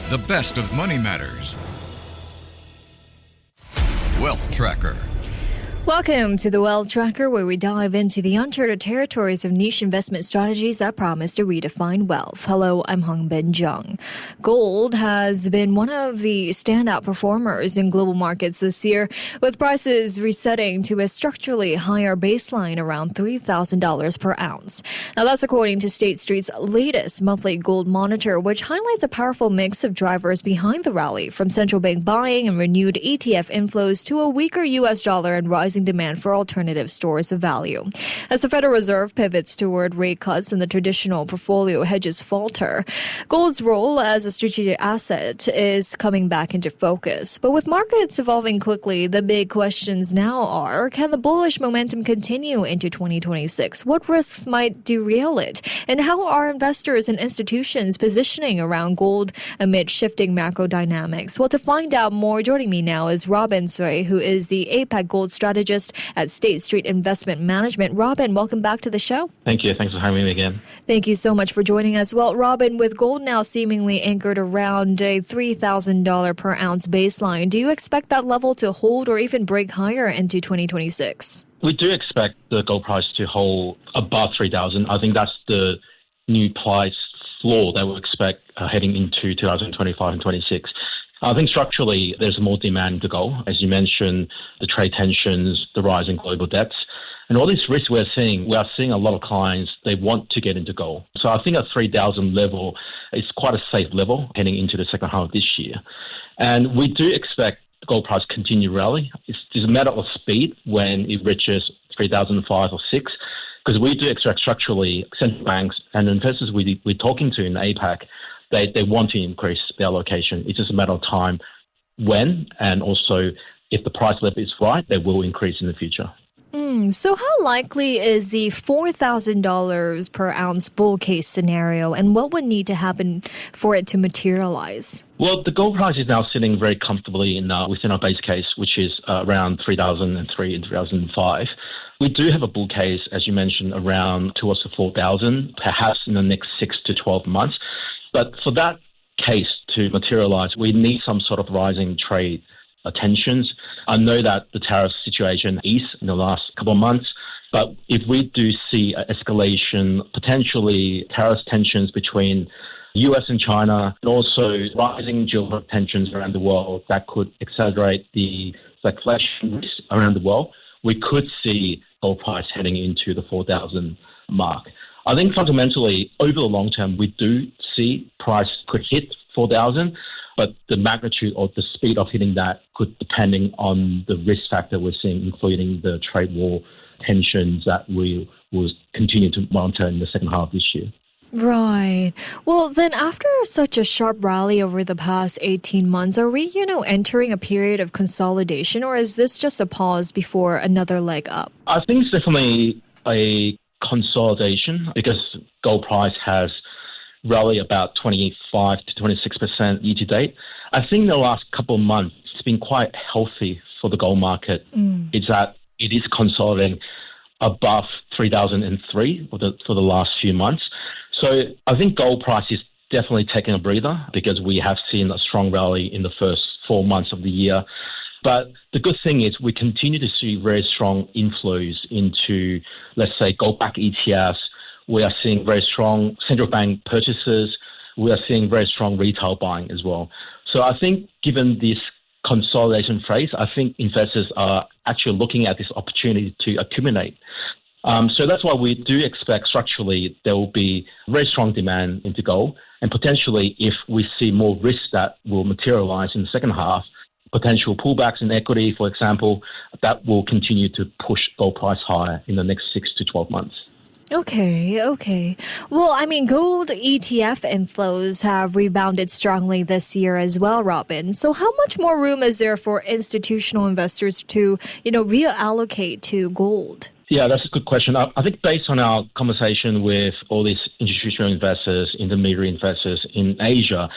The best of money matters. Wealth Tracker. Welcome to the Wealth Tracker, where we dive into the uncharted territories of niche investment strategies that promise to redefine wealth. Hello, I'm Hongbin, Jeong. Gold has been one of the standout performers in global markets this year, with prices resetting to a structurally higher baseline around $3,000 per ounce. Now, that's according to State Street's latest monthly gold monitor, which highlights a powerful mix of drivers behind the rally, from central bank buying and renewed ETF inflows to a weaker U.S. dollar and rising demand for alternative stores of value. As the Federal Reserve pivots toward rate cuts and the traditional portfolio hedges falter, gold's role as a strategic asset is coming back into focus. But with markets evolving quickly, the big questions now are, can the bullish momentum continue into 2026? What risks might derail it? And how are investors and institutions positioning around gold amid shifting macro dynamics? Well, to find out more, joining me now is Robin Tsui, who is the APAC gold strategist at State Street Investment Management. Robin, welcome back to the show. Thank you. Thanks for having me again. Thank you so much for joining us. Well, Robin, with gold now seemingly anchored around a $3,000 per ounce baseline, do you expect that level to hold or even break higher into 2026? We do expect the gold price to hold above 3,000. I think that's the new price floor that we'll expect heading into 2025 and 26. I think structurally there's more demand to go. As you mentioned, the trade tensions, the rising global debts, and all these risks we are seeing a lot of clients, they want to get into gold. So I think a 3,000 level is quite a safe level heading into the second half of this year. And we do expect the gold price to continue rally. It's a matter of speed when it reaches 3,005 or 6, because we do expect structurally central banks and investors we're talking to in APAC, they want to increase their allocation. It's just a matter of time when, and also if the price level is right, they will increase in the future. So how likely is the $4,000 per ounce bull case scenario, and what would need to happen for it to materialize? Well, the gold price is now sitting very comfortably within our base case, which is around 3,003 and 3,005. We do have a bull case, as you mentioned, around towards the 4,000, perhaps in the next 6 to 12 months. But for that case to materialize, we need some sort of rising trade tensions. I know that the tariff situation eased in the last couple of months, but if we do see an escalation, potentially tariff tensions between US and China, and also rising geopolitical tensions around the world that could accelerate the inflation risk around the world, we could see gold price heading into the 4,000 mark. I think fundamentally, over the long term, we do see price could hit 4,000, but the magnitude or the speed of hitting that could, depending on the risk factor we're seeing, including the trade war tensions that we will continue to monitor in the second half of this year. Right. Well, then after such a sharp rally over the past 18 months, are we, entering a period of consolidation, or is this just a pause before another leg up? I think it's definitely a consolidation, because gold price has rallied about 25 to 26% year to date. I think the last couple of months it's been quite healthy for the gold market. It's that it is consolidating above 3,003 for the last few months. So I think gold price is definitely taking a breather, because we have seen a strong rally in the first 4 months of the year. But the good thing is we continue to see very strong inflows into, let's say, gold-backed ETFs. We are seeing very strong central bank purchases. We are seeing very strong retail buying as well. So I think given this consolidation phase, I think investors are actually looking at this opportunity to accumulate. So that's why we do expect structurally there will be very strong demand into gold. And potentially, if we see more risks that will materialize in the second half, potential pullbacks in equity, for example, that will continue to push gold price higher in the next 6 to 12 months. Okay. Well, gold ETF inflows have rebounded strongly this year as well, Robin. So how much more room is there for institutional investors to, reallocate to gold? Yeah, that's a good question. I think based on our conversation with all these institutional investors, intermediary investors in Asia,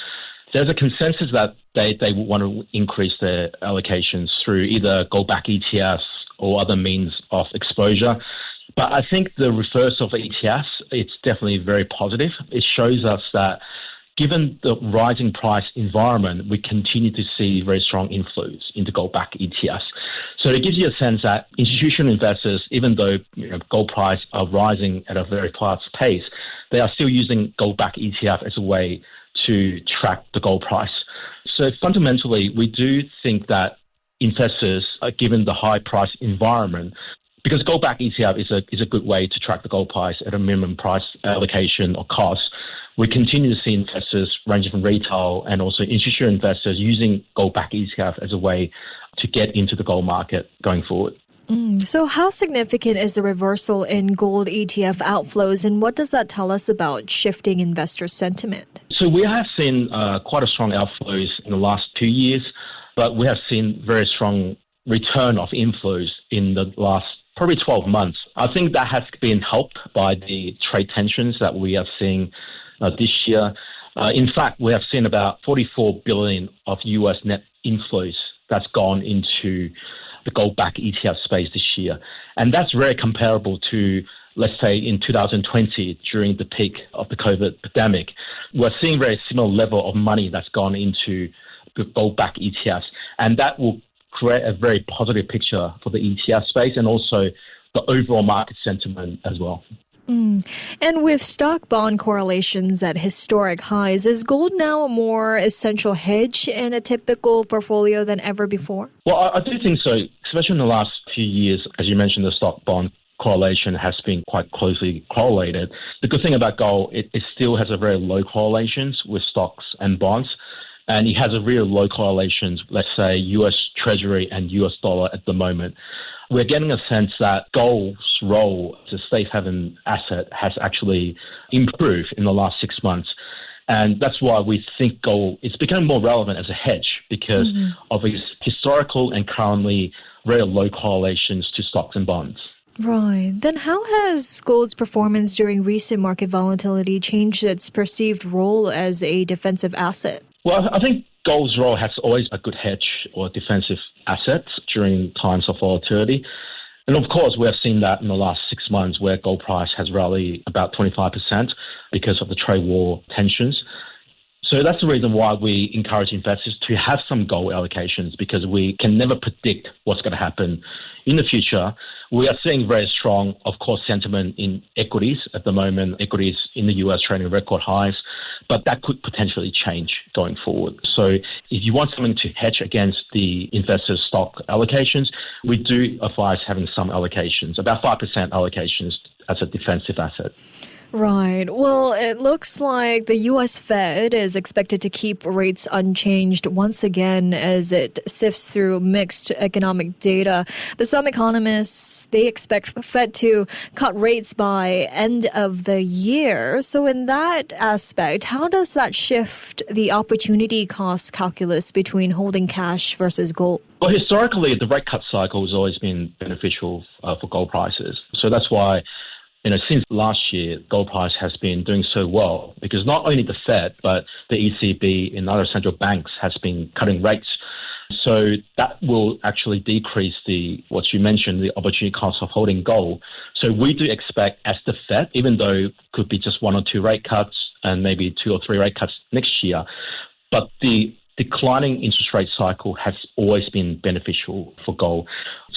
there's a consensus that they want to increase their allocations through either gold-backed ETFs or other means of exposure. But I think the reverse of ETFs, it's definitely very positive. It shows us that given the rising price environment, we continue to see very strong inflows into gold-backed ETFs. So it gives you a sense that institutional investors, even though gold price are rising at a very fast pace, they are still using gold-backed ETF as a way to track the gold price. So fundamentally, we do think that investors, given the high price environment, because gold-backed ETF is a good way to track the gold price at a minimum price allocation or cost, we continue to see investors ranging from retail and also institutional investors using gold-backed ETF as a way to get into the gold market going forward. So how significant is the reversal in gold ETF outflows, and what does that tell us about shifting investor sentiment? So we have seen quite a strong outflows in the last 2 years, but we have seen very strong return of inflows in the last probably 12 months. I think that has been helped by the trade tensions that we are seeing this year. In fact, we have seen about $44 billion of US net inflows that's gone into the gold-backed ETF space this year. And that's very comparable to, let's say, in 2020, during the peak of the COVID pandemic. We're seeing very similar level of money that's gone into the gold-backed ETFs. And that will create a very positive picture for the ETF space and also the overall market sentiment as well. And with stock-bond correlations at historic highs, is gold now a more essential hedge in a typical portfolio than ever before? Well, I do think so, especially in the last few years. As you mentioned, the stock-bond correlation has been quite closely correlated. The good thing about gold, it still has a very low correlations with stocks and bonds. And it has a really low correlations, let's say, US Treasury and US dollar at the moment. We're getting a sense that gold's role as a safe haven asset has actually improved in the last 6 months. And that's why we think gold is becoming more relevant as a hedge because of its historical and currently very low correlations to stocks and bonds. Right. Then how has gold's performance during recent market volatility changed its perceived role as a defensive asset? Well, I think gold's role has always a good hedge or defensive asset during times of volatility. And of course, we have seen that in the last 6 months where gold price has rallied about 25% because of the trade war tensions. So that's the reason why we encourage investors to have some gold allocations because we can never predict what's going to happen in the future. We are seeing very strong, of course, sentiment in equities at the moment. Equities in the US trading record highs, but that could potentially change going forward. So if you want something to hedge against the investors' stock allocations, we do advise having some allocations, about 5% allocations as a defensive asset. Right. Well, it looks like the U.S. Fed is expected to keep rates unchanged once again as it sifts through mixed economic data. But some economists, they expect Fed to cut rates by end of the year. So in that aspect, how does that shift the opportunity cost calculus between holding cash versus gold? Well, historically, the rate cut cycle has always been beneficial for gold prices. So that's why since last year, gold price has been doing so well because not only the Fed, but the ECB and other central banks has been cutting rates. So that will actually decrease what you mentioned, the opportunity cost of holding gold. So we do expect as the Fed, even though it could be just 1 or 2 rate cuts and maybe 2 or 3 rate cuts next year, but the declining interest rate cycle has always been beneficial for gold.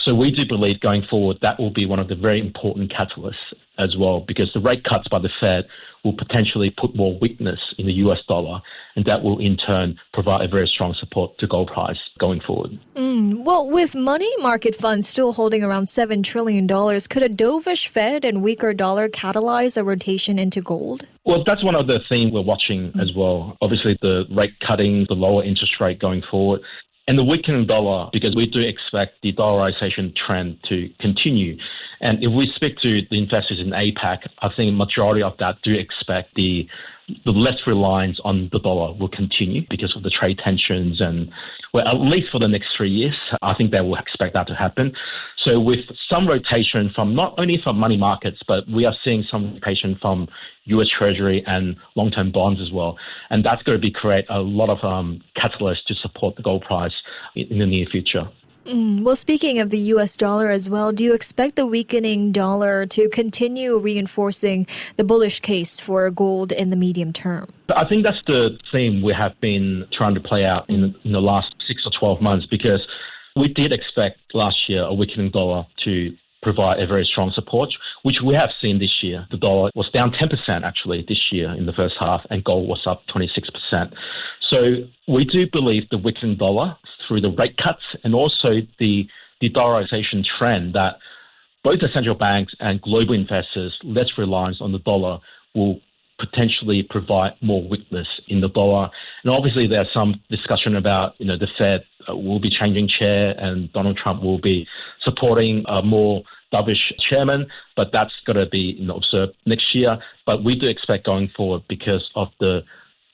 So we do believe going forward that will be one of the very important catalysts as well because the rate cuts by the Fed will potentially put more weakness in the US dollar and that will in turn provide a very strong support to gold price going forward. Well, with money market funds still holding around $7 trillion, could a dovish Fed and weaker dollar catalyze a rotation into gold? Well, that's one of the themes we're watching as well. Obviously, the rate cutting, the lower interest rate going forward, and the weakening dollar, because we do expect the dollarization trend to continue. And if we speak to the investors in APAC, I think the majority of that do expect the less reliance on the dollar will continue because of the trade tensions and, well, at least for the next 3 years, I think they will expect that to happen. So with some rotation from not only from money markets, but we are seeing some rotation from US Treasury and long-term bonds as well. And that's going to create a lot of catalysts to support the gold price in the near future. Well, speaking of the U.S. dollar as well, do you expect the weakening dollar to continue reinforcing the bullish case for gold in the medium term? I think that's the theme we have been trying to play out in the last 6 or 12 months, because we did expect last year a weakening dollar to provide a very strong support, which we have seen this year. The dollar was down 10% actually this year in the first half, and gold was up 26%. So we do believe the weakening dollar through the rate cuts and also the dollarization trend that both the central banks and global investors less reliance on the dollar will potentially provide more weakness in the dollar. And obviously there's some discussion about, the Fed will be changing chair and Donald Trump will be supporting a more dovish chairman, but that's got to be observed next year. But we do expect going forward, because of the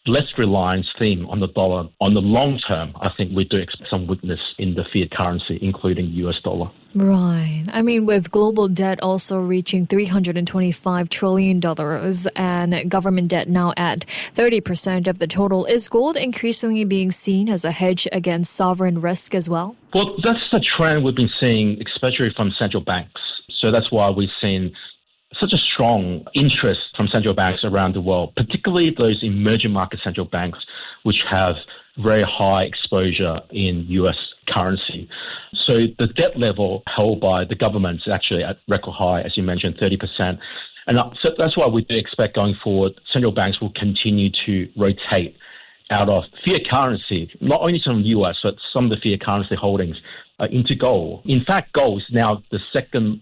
less reliance theme on the dollar, on the long term, I think we do expect some weakness in the fiat currency, including US dollar. Right. I mean, with global debt also reaching $325 trillion and government debt now at 30% of the total, is gold increasingly being seen as a hedge against sovereign risk as well? Well, that's the trend we've been seeing, especially from central banks. So that's why we've seen such a strong interest from central banks around the world, particularly those emerging market central banks, which have very high exposure in US currency. So the debt level held by the government is actually at record high, as you mentioned, 30%. And so that's why we do expect going forward, central banks will continue to rotate out of fiat currency, not only from the US, but some of the fiat currency holdings into gold. In fact, gold is now the second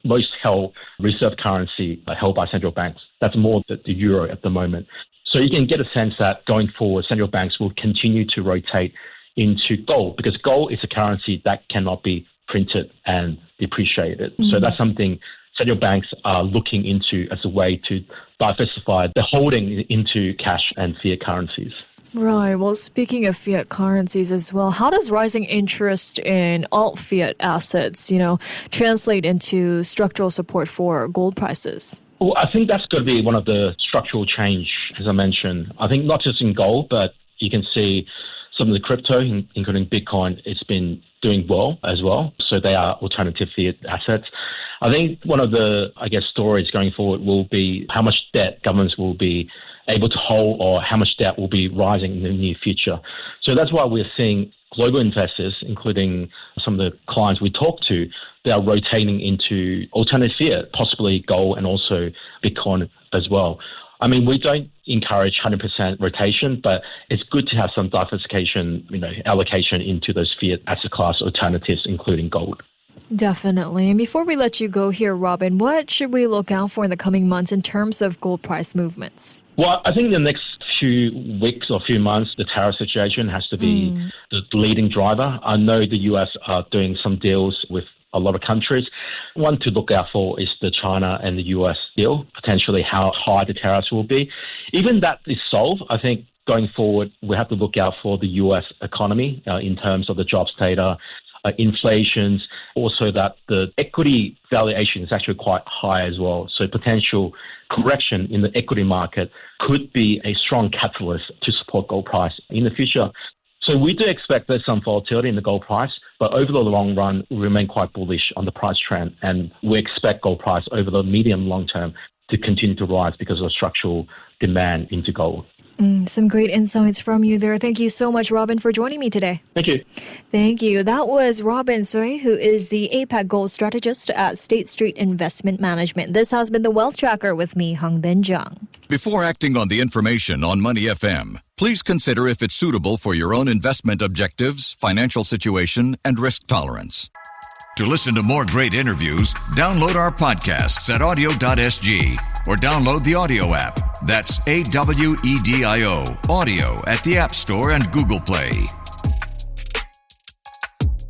most held reserve currency held by central banks. That's more than the euro at the moment. So you can get a sense that going forward, central banks will continue to rotate into gold, because gold is a currency that cannot be printed and depreciated. So that's something central banks are looking into as a way to diversify the holding into cash and fiat currencies. Right. Well, speaking of fiat currencies as well, how does rising interest in alt-fiat assets, translate into structural support for gold prices? Well, I think that's going to be one of the structural change, as I mentioned. I think not just in gold, but you can see some of the crypto, including Bitcoin, it's been doing well as well. So they are alternative fiat assets. I think one of the, stories going forward will be how much debt governments will be able to hold, or how much debt will be rising in the near future. So that's why we're seeing global investors, including some of the clients we talk to, they are rotating into alternative fiat, possibly gold and also Bitcoin as well. I mean, we don't encourage 100% rotation, but it's good to have some diversification, allocation into those fiat asset class alternatives, including gold. Definitely. And before we let you go here, Robin, what should we look out for in the coming months in terms of gold price movements? Well, I think the next few weeks or few months, the tariff situation has to be the leading driver. I know the US are doing some deals with a lot of countries. One to look out for is the China and the US deal, potentially how high the tariffs will be. Even that is solved, I think going forward, we have to look out for the US economy in terms of the jobs data, inflations, also that the equity valuation is actually quite high as well. So potential correction in the equity market could be a strong catalyst to support gold price in the future. So we do expect there's some volatility in the gold price, but over the long run, we remain quite bullish on the price trend. And we expect gold price over the medium long term to continue to rise because of structural demand into gold. Some great insights from you there. Thank you so much, Robin, for joining me today. Thank you. Thank you. That was Robin Tsui, who is the APAC Gold Strategist at State Street Investment Management. This has been the Wealth Tracker with me, Hongbin Jeong. Before acting on the information on Money FM, please consider if it's suitable for your own investment objectives, financial situation, and risk tolerance. To listen to more great interviews, download our podcasts at audio.sg or download the audio app. That's AWEDIO, audio at the App Store and Google Play.